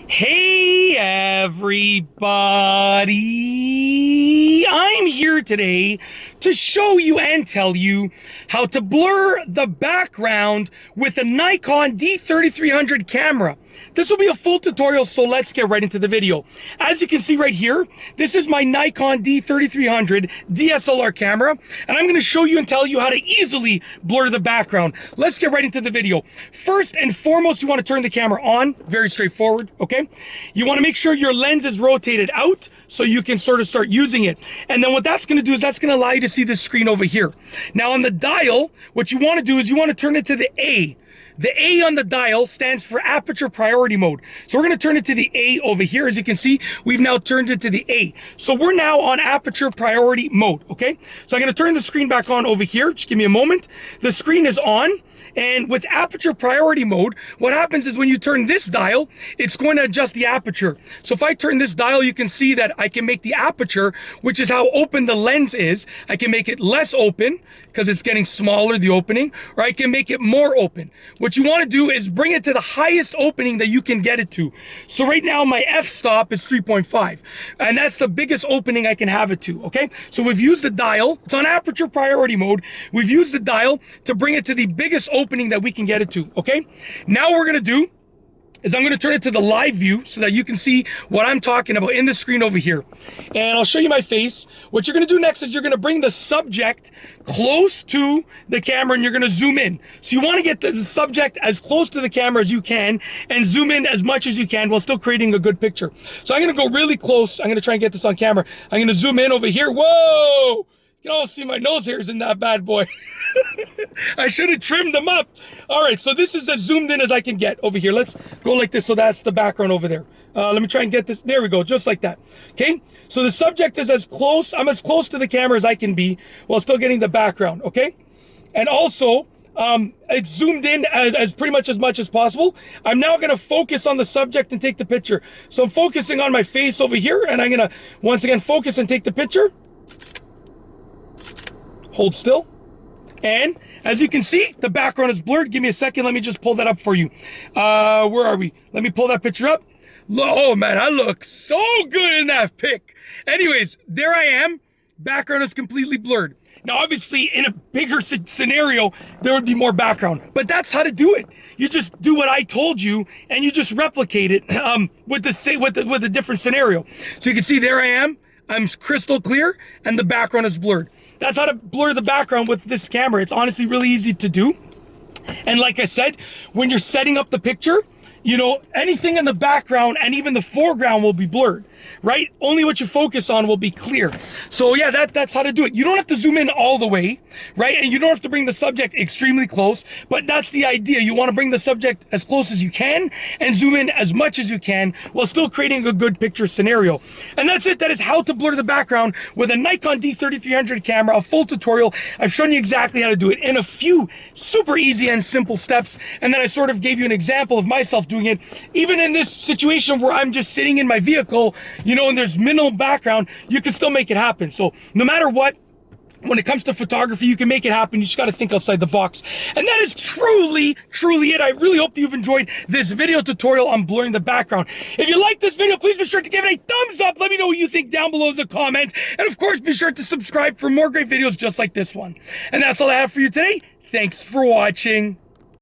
Hey everybody! I'm here today to show you and tell you how to blur the background with a Nikon D3300 camera. This will be a full tutorial, so let's get right into the video. As you can see right here, this is my Nikon D3300 DSLR camera, and I'm going to show you and tell you how to easily blur the background. Let's get right into the video. First and foremost, you want to turn the camera on. Very straightforward, okay? You want to make sure your lens is rotated out so you can sort of start using it. And then what that's going to do is that's going to allow you to see the screen over here. Now on the dial, what you want to do is you want to turn it to the A. The A on the dial stands for aperture priority mode. So we're going to turn it to the A over here. As you can see, we've now turned it to the A. So we're now on aperture priority mode, okay? So I'm going to turn the screen back on over here. Just give me a moment. The screen is on. And with aperture priority mode, what happens is when you turn this dial, it's going to adjust the aperture. So if I turn this dial, you can see that I can make the aperture, which is how open the lens is. I can make it less open because it's getting smaller, the opening, or I can make it more open. What you want to do is bring it to the highest opening that you can get it to. So right now my f-stop is 3.5, and that's the biggest opening I can have it to, okay? So we've used the dial, it's on aperture priority mode. We've used the dial to bring it to the biggest opening that we can get it to, okay? Now what we're gonna do is I'm gonna turn it to the live view so that you can see what I'm talking about in the screen over here. And I'll show you my face. What you're gonna do next is you're gonna bring the subject close to the camera and you're gonna zoom in. So you wanna get the subject as close to the camera as you can and zoom in as much as you can while still creating a good picture. So I'm gonna go really close. I'm gonna try and get this on camera. I'm gonna zoom in over here. Whoa! You can all see my nose hairs in that bad boy. I should have trimmed them up. All right, so this is as zoomed in as I can get over here. Let's go like this, so that's the background over there. Let me try and get this. There we go, just like that. Okay, so the subject is as close, I'm as close to the camera as I can be while still getting the background, okay? And also, it's zoomed in as pretty much as possible. I'm now gonna focus on the subject and take the picture. So I'm focusing on my face over here, and I'm gonna, once again, focus and take the picture. Hold still. And as you can see, the background is blurred. Give me a second. Let me just pull that up for you. Where are we? Let me pull that picture up. Oh man, I look so good in that pic. Anyways, there I am. Background is completely blurred. Now, obviously, in a bigger scenario, there would be more background, but that's how to do it. You just do what I told you, and you just replicate it with a different scenario. So you can see there I am. I'm crystal clear, and the background is blurred. That's how to blur the background with this camera. It's honestly really easy to do. And like I said, when you're setting up the picture, you know, anything in the background and even the foreground will be blurred, right? Only what you focus on will be clear. So yeah, that's how to do it. You don't have to zoom in all the way, right? And you don't have to bring the subject extremely close, but that's the idea. You want to bring the subject as close as you can and zoom in as much as you can while still creating a good picture scenario. And that's it. That is how to blur the background with a Nikon D3300 camera, a full tutorial. I've shown you exactly how to do it in a few super easy and simple steps. And then I sort of gave you an example of myself doing it. Even in this situation where I'm just sitting in my vehicle, you know, and there's minimal background, you can still make it happen. So no matter what, when it comes to photography, you can make it happen. You just got to think outside the box. And that is truly it. I really hope that you've enjoyed this video tutorial on blurring the background. If you like this video, please be sure to give it a thumbs up. Let me know what you think down below as a comment. And of course, be sure to subscribe for more great videos just like this one. And that's all I have for you today. Thanks for watching.